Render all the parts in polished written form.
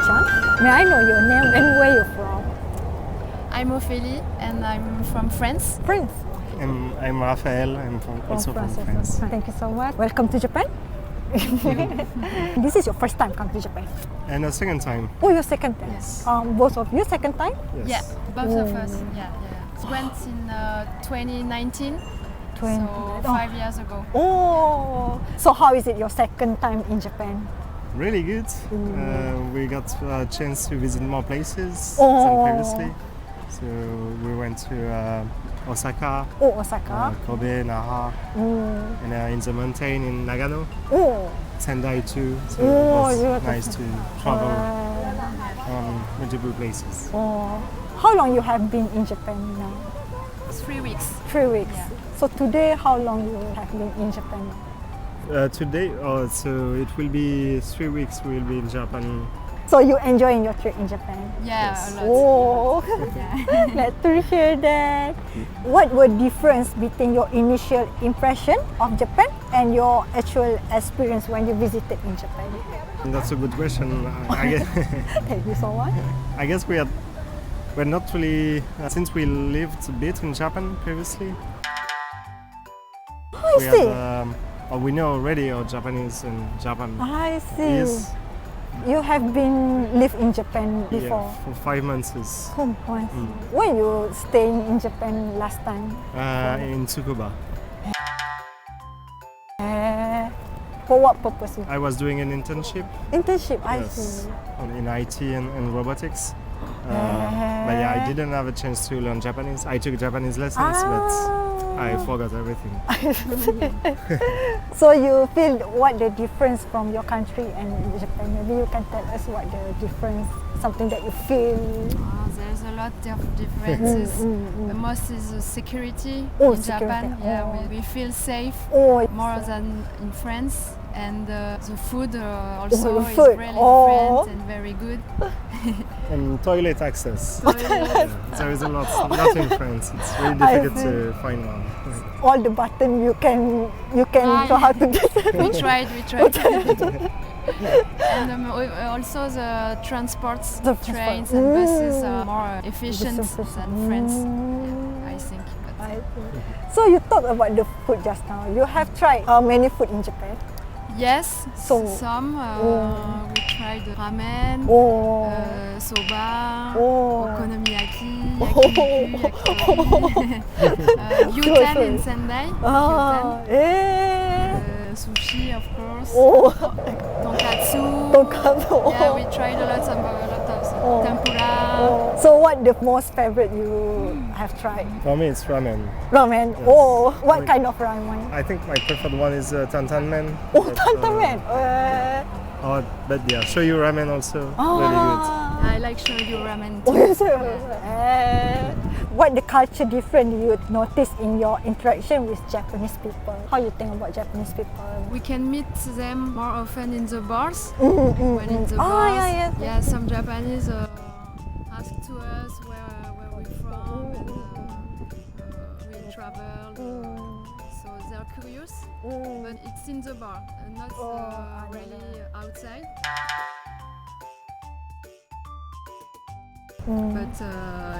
Chan. May I know your name and where you're from? I'm Ophélie and I'm from France. France. I'm Raphael. I'm also from France. Thank you so much. Welcome to Japan. This is your first time come to Japan? And a second time. Oh, your second time? Yes. Both of you second time? Yes. Yeah, both of us. Yeah. Went in 2019, so 5 years ago. Oh, so how is it your second time in Japan? Really good. We got a chance to visit more places than previously. So we went to Osaka, Osaka. Kobe, Naha, and in the mountain in Nagano, Sendai too. So it was nice to travel multiple places. How long you have been in Japan now? 3 weeks. 3 weeks. Yeah. So today, how long you have been in Japan? Today, so it will be 3 weeks. We will be in Japan. So you enjoying your trip in Japan? Yeah, Yes. a lot. Oh, glad to hear that. What were difference between your initial impression of Japan and your actual experience when you visited in Japan? That's a good question. I guess, Thank you so much. I guess we're not really, since we lived a bit in Japan previously. I see. We know already how Japanese and Japan I see. is. You have been live in Japan before. Yeah, for 5 months. When you staying in Japan last time? In Tsukuba. For what purpose? I was doing an internship. Internship, I Yes, see. in IT and robotics. But yeah, I didn't have a chance to learn Japanese. I took Japanese lessons, but I forgot everything. So you feel what the difference from your country and Japan? Maybe you can tell us what the difference, something that you feel. There's a lot of differences. The most is the security Oh, in security. Japan. Yeah, we feel safe more than in France. And the food also the food. is really different and very good. And toilet access. Toilet. There is a lot, not in France. It's really difficult to find one. All the button you can know how to get. We tried. And also the transports, trains and buses are more efficient than France, I think. So you talked about the food just now. You have tried many food in Japan? Yes, So- some. We tried ramen, soba, okonomiyaki, yakitori, gyutan in Sendai, sushi of course, tonkatsu. Yeah, we tried a lot of tempura. So what the most favorite you have tried? For me, it's ramen. Ramen. Yes. What kind of ramen? I think my preferred one is tantanmen. Tantamen. But yeah, shoyu ramen also really good. I like shoyu ramen too. What the culture difference you notice in your interaction with Japanese people? How you think about Japanese people? We can meet them more often in the bars. When in the bars, yeah. Some Japanese ask to us where we're from and we traveled. So they're curious, but it's in the bar, not really outside. But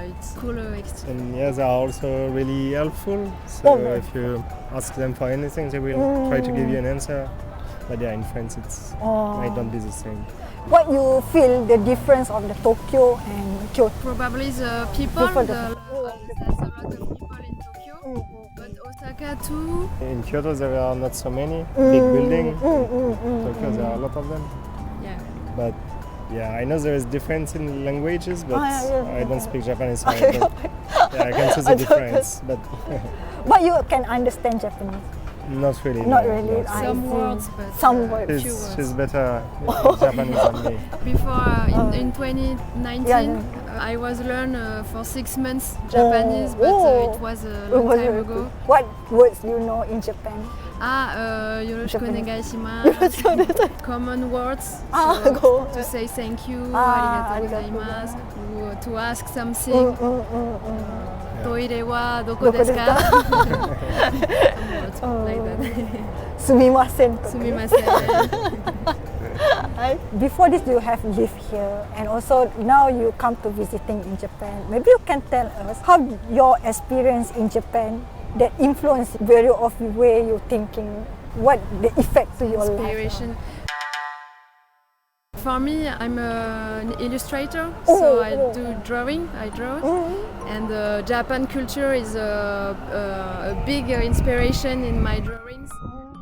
it's cool exchange. And yeah, they are also really helpful. So if you ask them for anything, they will try to give you an answer. But yeah, in France it might not be the same. What you feel the difference of the Tokyo and Kyoto? Probably the people. People, There's a lot of people in Tokyo, but Osaka too. In Kyoto there are not so many big buildings. Tokyo there are a lot of them. Yeah. But yeah, I know there is difference in languages, but I don't speak Japanese, so I can see the difference. But you can understand Japanese? Not really. Not no, really. no. Some words, but Some words. few words. She's better Japanese than me. Before in 2019, I was learn for 6 months Japanese, but it was a long time ago. What words you know in Japan? Yoroshiku onegai shimasu. Common words. So to say thank you, arigatou gozaimasu, to ask something. Toire wa doko desu ka? Like that. Sumimasen. Sumimasen. Before this, you have lived here, and also now you come to visiting in Japan. Maybe you can tell us how your experience in Japan that influence very of the way you're thinking, what the effect to your Inspiration. life. For me, I'm an illustrator, so I do drawing. I draw, and Japan culture is a big inspiration in my drawings.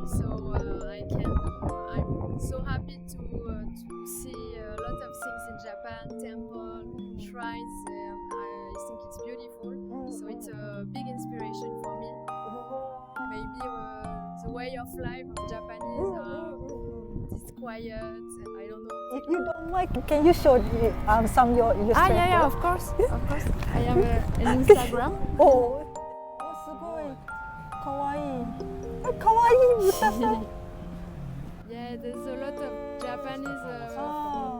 So I'm so happy to see a lot of things in Japan, temple, shrines. I think it's beautiful. So it's a big inspiration for me. Maybe the way of life of Japanese is quiet. I don't know. If you don't mind, can you show some of your illustration? Yeah, of course. I have an Instagram. すごいかわいい。かわいい豚さん。Yeah, there's a lot of Japanese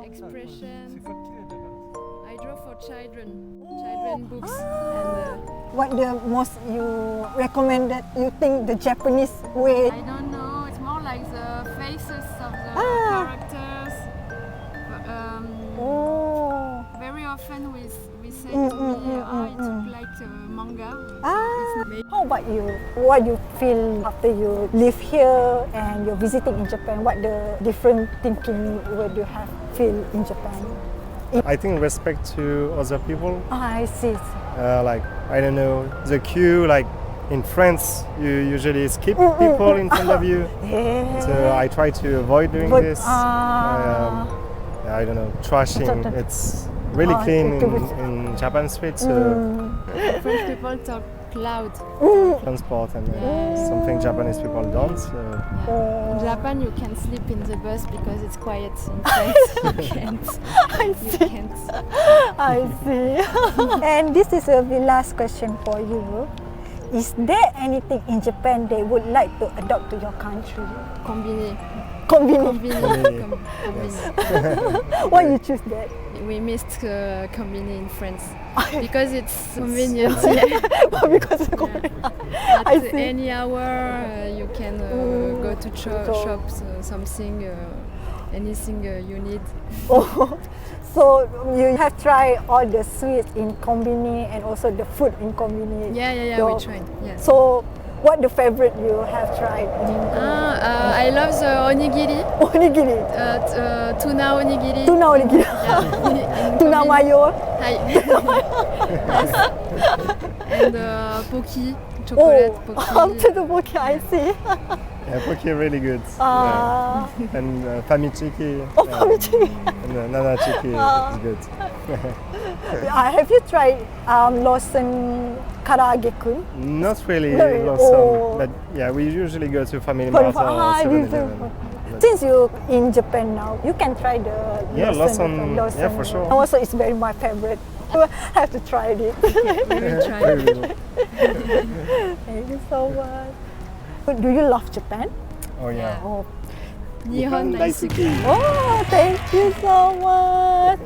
expressions. I draw for children books. What the most you recommend that you think the Japanese way? I don't know. It's more like the faces of the characters. Very often we say to me, it looks like manga. How about you? What do you feel after you live here and you're visiting in Japan? What the different thinking would you have feel in Japan? I think respect to other people. I see. Like, I don't know, the queue, like in France, you usually skip people in front of you. So I try to avoid doing this. I don't know, trashing. It's really clean in Japan streets. French people talk loud. Transport and something Japanese people don't. So. In Japan, you can sleep in the bus because it's quiet. In France, you can't. You can't. I see. And this is the last question for you. Is there anything in Japan they would like to adopt to your country? Combini. Why you choose that? We missed combini in France because it's convenient. Because it's convenient. At any hour you can go to shop something, anything you need. So you have tried all the sweets in Kombini and also the food in Kombini. Yeah, we tried. Yeah. So what the favorite you have tried? I love the onigiri. Onigiri. Tuna onigiri. Tuna onigiri. Yeah. Tuna mayo. Yes. And poki, chocolate poki. To the poki, I see. Yeah, poki really good. And famichiki. Famichiki. And nanachiki is good. Have you tried Lawson Karage-kun? Not really Lawson, but yeah, we usually go to Family Mart or 7-Eleven. Since you're in Japan now, you can try the Lawson. Yeah, for sure. Also, it's very my favorite. I have to try it. We will try it. Thank you so much. Do you love Japan? Oh yeah. Nihon daisuki. Oh, thank you so much.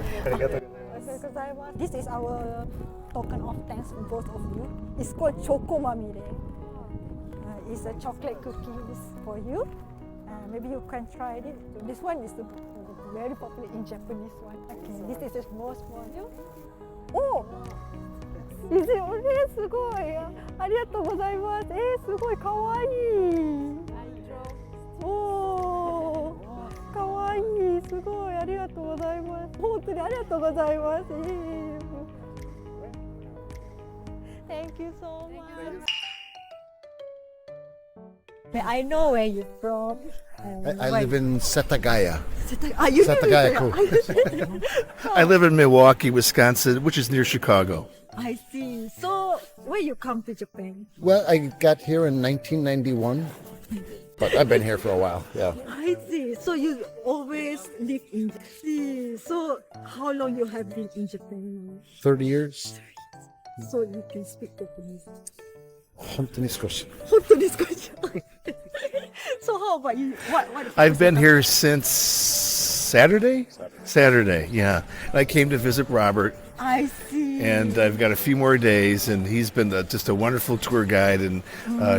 This is our token of thanks for both of you. It's called Choco Mamire. It's a chocolate cookies for you. Maybe you can try it. This one is very popular in Japanese one. Okay, this is most for you. Oh! Is it really? すごい。ありがとうございます。すごいかわいい。おー、かわいい。すごいありがとうございます。本当にありがとうございます。Thank you so much. May I know where you're from? I live in Setagaya. You Setagaya. I live in Milwaukee, Wisconsin, which is near Chicago. I see. So, where you come to Japan? Well, I got here in 1991, but I've been here for a while, yeah. I see. So you always live in Japan. So, how long you have been in Japan? 30 years. So you can speak Japanese. 本当に少し. So how about you? What I've been here since Saturday, yeah. I came to visit Robert. I see. And I've got a few more days, and he's been just a wonderful tour guide and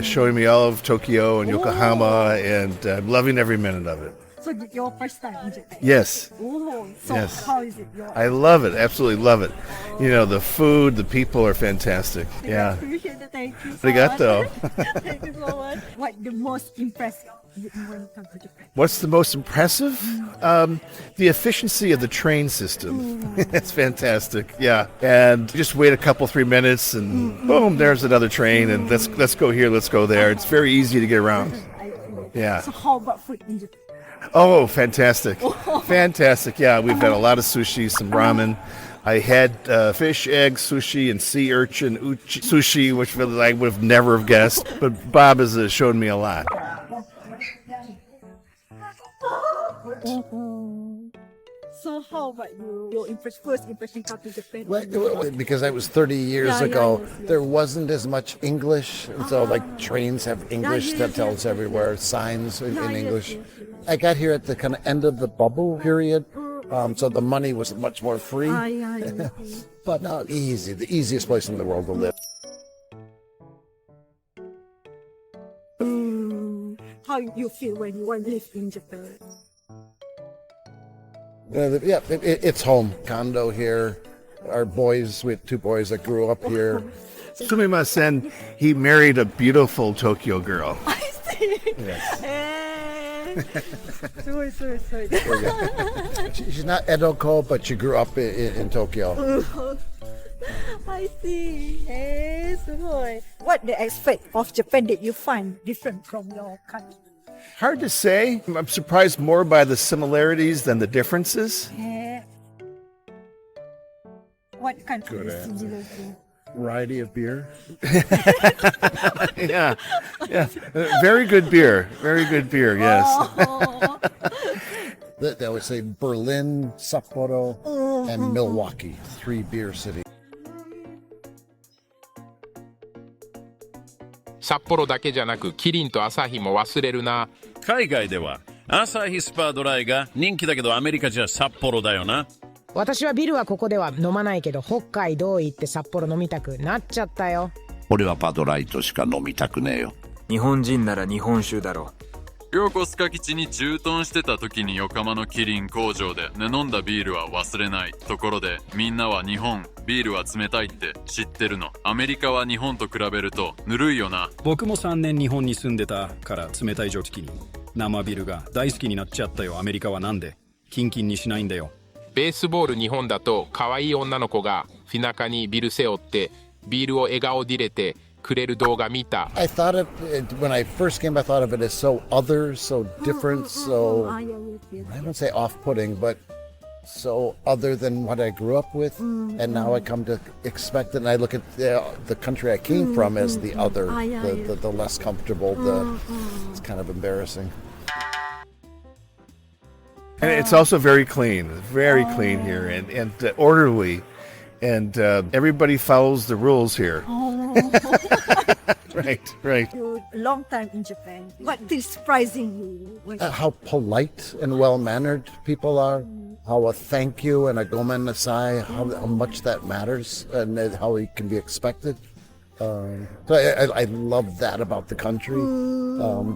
showing me all of Tokyo and Yokohama, and I'm loving every minute of it. So also your first time in Japan? Yes. Oh, so Yes. how is it? I love it. Absolutely love it. You know, the food, the people are fantastic. Yeah. Appreciate it. Thank you so Arigato. much. Thank you so much. What the most impressive when it comes to Japan? What's the most impressive? The efficiency of the train system. It's fantastic. Yeah. And just wait a couple, 3 minutes and boom, there's another train and let's go here, let's go there. It's very easy to get around. Yeah. So how about food in Japan? Oh, fantastic. Fantastic. Yeah, we've had a lot of sushi, some ramen. I had fish, egg, sushi, and sea urchin sushi, which I would have never have guessed. But Bob has shown me a lot. So how about you? Your first impression come to Japan? Because that was 30 years ago, there wasn't as much English. And so, like, trains have English that tells everywhere, signs in English. I got here at the kind of end of the bubble period, so the money was much more free. But not easy, the easiest place in the world to live. How you feel when you live in Japan? Yeah, it's home. Condo here. Our boys, we have 2 boys that grew up here. Sumimasen, he married a beautiful Tokyo girl. I see. Yes. Sweet. She's not Edoko, but she grew up in Tokyo. I see. What the aspect of Japan that you find different from your country? Hard to say. I'm surprised more by the similarities than the differences. What country is similar to? Variety of beer. Yeah. Very good beer. Very good beer, yes. They would say Berlin, Sapporo, and Milwaukee, 3 beer cities. 札幌だけじゃなくキリンとアサヒも忘れるな。海外ではアサヒスパードライが人気だけどアメリカじゃ札幌だよな。私はビールはここでは飲まないけど北海道行って札幌飲みたくなっちゃったよ。俺はパドライトしか飲みたくねえよ。日本人なら日本酒だろ。横須賀基地に駐屯してた時に横浜のキリン工場で飲んだビールは忘れない。ところでみんなは日本ビールは冷たいって知ってるの？アメリカは日本と比べるとぬるいよな。僕も3年日本に住んでたから冷たい常識に生ビールが大好きになっちゃったよ。アメリカはなんでキンキンにしないんだよ。ベースボール日本だと可愛い女の子が背中にビール背負ってビールを笑顔で入れてくれる動画見た。I thought of it, when I first came, I thought of it as so other, so different, so, I don't say off-putting, but so other than what I grew up with. And now I come to expect it, and I look at the country I came from as the other, the less comfortable, it's kind of embarrassing. And it's also very clean here and orderly. And everybody follows the rules here. Right. You're a long time in Japan. What is surprising you? How polite and well-mannered people are. How a thank you and a gomen nasai, how much that matters and how it can be expected. So I love that about the country.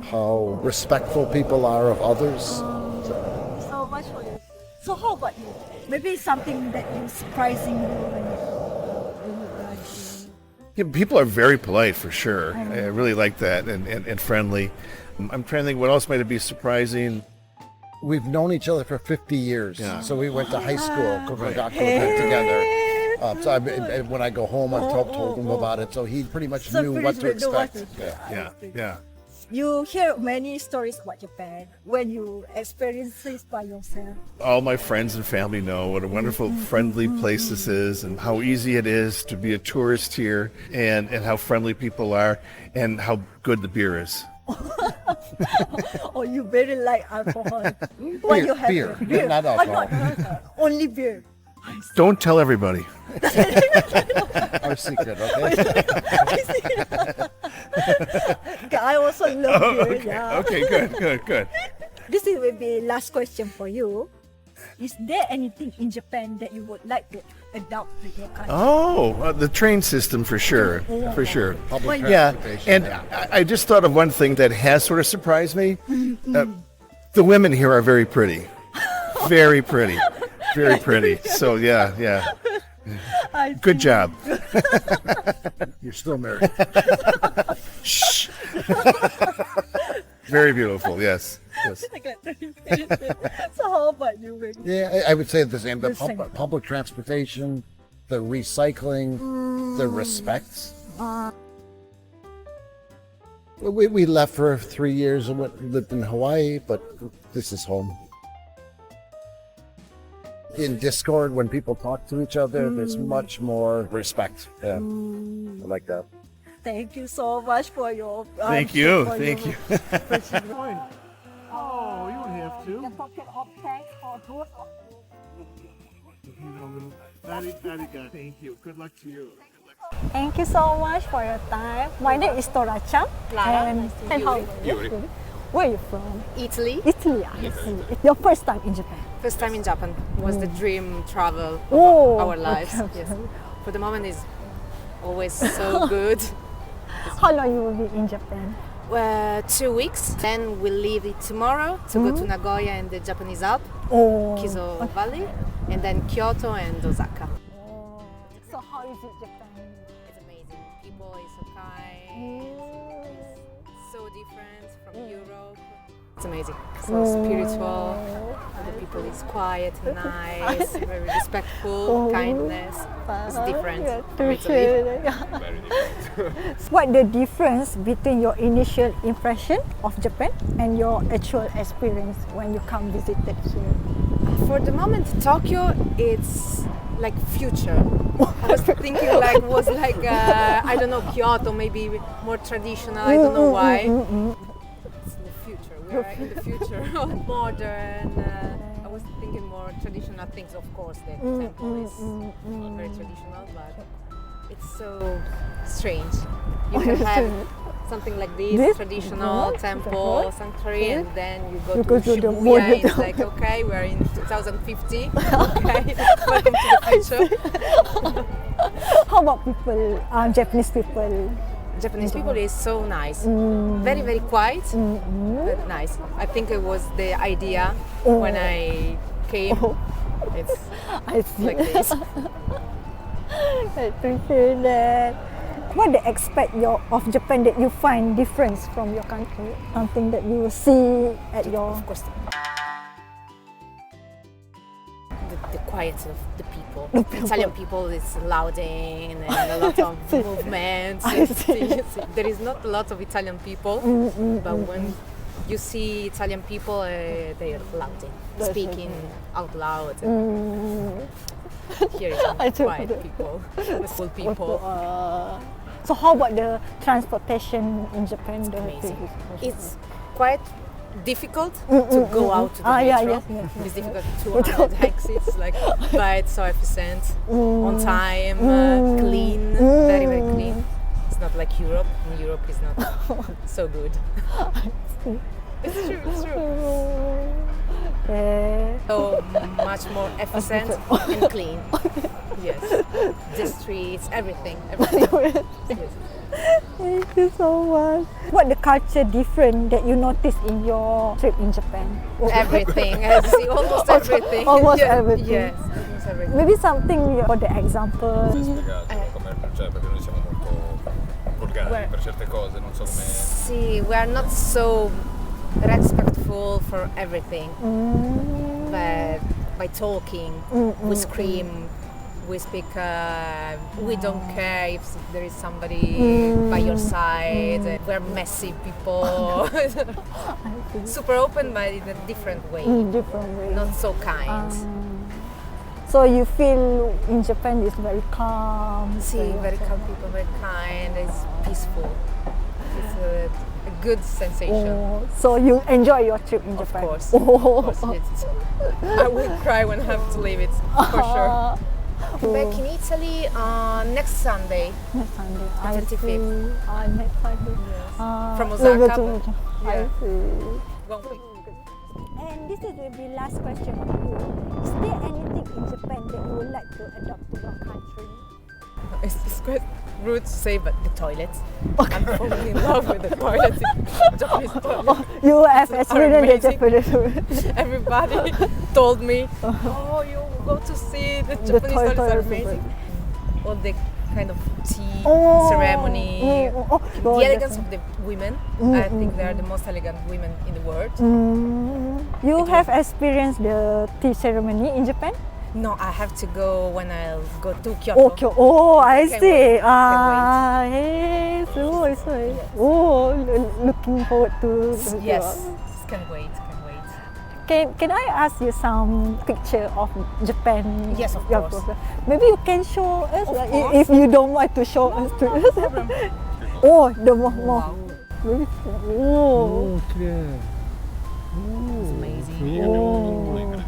How respectful people are of others. So much for you. So how about you? Maybe something that is surprising you when you arrive here. Yeah, people are very polite for sure. I really like that and friendly. I'm trying to think what else might be surprising. We've known each other for 50 years. Yeah. So we went to high school, together. So when I go home, I told him about it. So he pretty much knew what to expect. Yeah. You hear many stories about Japan when you experience this by yourself. All my friends and family know what a wonderful, friendly place this is and how easy it is to be a tourist here and how friendly people are and how good the beer is. Oh, you very like alcohol. What you have? Beer, not alcohol. Not only beer. Don't tell everybody. Our secret, okay? I also love beer. Okay. Yeah. Okay, good. This will be last question for you. Is there anything in Japan that you would like to adopt to your country? Oh, the train system for sure. Public Yeah, transportation. and I just thought of one thing that has sort of surprised me. The women here are very pretty. Very pretty. Very pretty. So, yeah. Good job. You're still married. Shh. Very beautiful, yes. So how about you, baby? Yeah, I would say the same. The public transportation, the recycling, the respect. We left for 3 years and lived in Hawaii, but this is home. In Discord, when people talk to each other, there's much more respect. Yeah, I like that. Thank you so much for your. Thank you. for Thank your- you. Oh, you don't have The pocket of thanks for both of you. Very good. Thank you. Good luck to you. Thank you so much for your time. My name is Toracha. And how are you? Where are you from? Italy. Italy, I see. It's your first time in Japan. First time in Japan was the dream travel of Oh, our lives. okay. Yes. For the moment is always so good. How long you will be in Japan? 2 weeks. Then we'll leave it tomorrow to go to Nagoya and the Japanese Alp, Oh. Kiso Valley, and then Kyoto and Osaka. So how is it Japan? It's amazing. People is so kind. It's so different from Europe. It's amazing. So spiritual. The people is quiet and nice, very respectful, kindness. It's different from Italy. What the difference between your initial impression of Japan and your actual experience when you come visited here? For the moment, Tokyo, it's like future. I was thinking was like I don't know, Kyoto, maybe more traditional. I don't know why. It's the future. We are in the future, modern. I was thinking more traditional things. Of course, the temple is very traditional, but it's so strange. You can have something like this traditional temple sanctuary, and then you go to Shibuya. It's like, okay, we're in 2050. Okay, welcome to the future. How about people, Japanese people? Japanese people is so nice, very very quiet, but nice. I think it was the idea when I came. It's like this. I appreciate that. What they expect of Japan that you find difference from your country? Something that you will see at your. Of course. The quiet of the people. Italian people is louding and a lot of movement. There is not a lot of Italian people, but when you see Italian people, they are louding, speaking out loud. Here is quiet people, peaceful people. So how about the transportation in Japan? Amazing. It's quite difficult to go out to the metro. Yes. It's difficult to exits, but it's so efficient, on time, clean, very very clean. It's not like Europe. In Europe, it's not so good. It's true. It's true. So much more efficient and clean. Yes. The streets, everything. Yes. Thank you so much. What the culture different that you noticed in your trip in Japan? Everything. I see almost everything. Almost everything. Yes, almost everything. Maybe something for the example. See, we are not so respectful for everything, but by talking, we scream, we speak, we don't care if there is somebody by your side. We're messy people, super open but in a different way, not so kind. So you feel in Japan is very calm? See, very calm people, very kind, it's peaceful. It's a good sensation. So you enjoy your trip in Japan? Of course. I will cry when I have to leave it, for sure. Back in Italy next Sunday. Next Sunday. 25th. Next Sunday. From Osaka. I see. 1 week. And this is will be last question for you. Is there anything in Japan that you would like to adopt to your country? It's quite rude to say, but the toilets. I'm falling in love with the toilets. Japanese toilets. You have Are experienced the amazing. Japanese. Everybody told me, oh, you go to see the Japanese toilets are amazing. All the kind of tea ceremony, the elegance of the women. I think they are the most elegant women in the world. You have experienced the tea ceremony in Japan? No, I have to go when I go to Kyoto. Oh, I Can't see. wait. Hey, so. Oh, looking forward to. Yes, can't wait. Can't wait. Can I ask you some picture of Japan? Yes, of Yeah, course. Maybe you can show us Of if you don't want to show us. To No problem. Oh, the more. Maybe. Oh. It's amazing. Oh.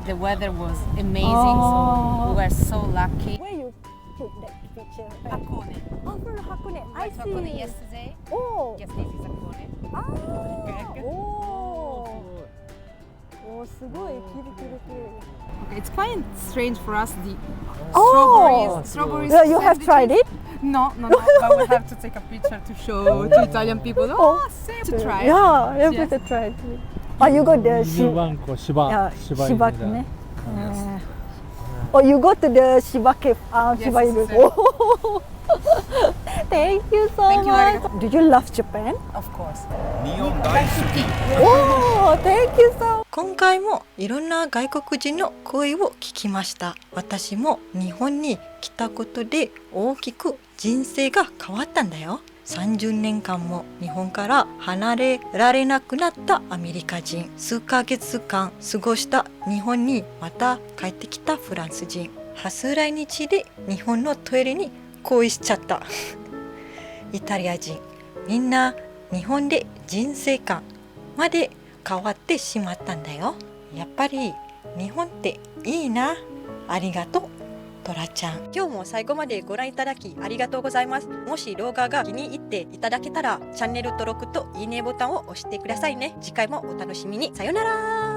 The weather was amazing, so we were so lucky. Where you took that picture? Hakone. Oh, from Hakone. I To see. Hakone yesterday. Oh. Yes, this is Hakone. Oh, すごいキリキリキリ。 Okay, it's quite strange for us. The Oh. strawberries. Yeah, you have tried it? No, but we'll have to take a picture to show to Italian people. Oh, to try. Yeah, you have Yes. to try it. Oh, you got the Shiba ね。Oh, you go to the Shiba cave. Shiba yes, Inu. yes. Oh. Thank you so Thank you, much. arigato. Did you love Japan? Of course. Oh, thank you so much. 今回もいろんな外国人の声を聞きました。私も日本に来たことで大きく人生が変わったんだよ。30年間も日本から離れられなくなったアメリカ人、数ヶ月間過ごした日本にまた帰ってきたフランス人、初来日で日本のトイレに恋しちゃったイタリア人、みんな日本で人生観まで変わってしまったんだよ。やっぱり日本っていいな。ありがとうトラちゃん。今日も最後までご覧いただきありがとうございます。もし動画が気に入っていただけたらチャンネル登録といいねボタンを押してくださいね。次回もお楽しみに。さようなら。